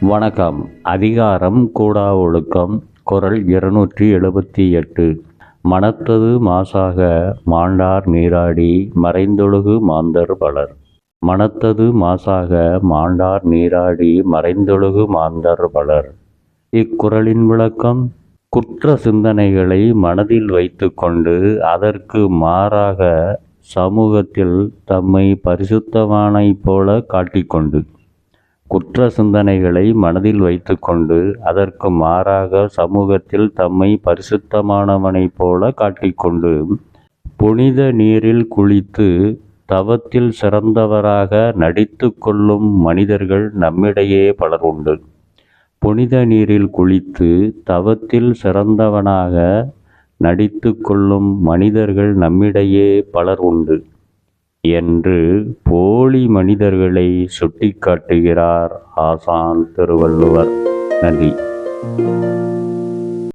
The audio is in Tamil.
வணக்கம். அதிகாரம் கூடா ஒழுக்கம். குறள் 278. மனத்தது மாசாக மாண்டார் நீராடி மறைந்தொழுகு மாந்தர் பலர். மனத்தது மாசாக மாண்டார் நீராடி மறைந்தொழுகு மாந்தர் பலர். இக்குறளின் விளக்கம்: குற்ற சிந்தனைகளை மனதில் வைத்து கொண்டு அதற்கு மாறாக சமூகத்தில் தம்மை பரிசுத்தவானைப் போல காட்டிக்கொண்டு. குற்ற சிந்தனைகளை மனதில் வைத்து கொண்டு அதற்கு மாறாக சமூகத்தில் தம்மை பரிசுத்தமானவனைப் போல காட்டிக்கொண்டு புனித நீரில் குளித்து தவத்தில் சிறந்தவராக நடித்து கொள்ளும் மனிதர்கள் நம்மிடையே பலர் உண்டு. புனித நீரில் குளித்து தவத்தில் சிறந்தவனாக நடித்து கொள்ளும் மனிதர்கள் நம்மிடையே பலர் உண்டு என்று போலி மனிதர்களை சுட்டிக்காட்டுகிறார் ஆசான் திருவள்ளுவர். நன்றி.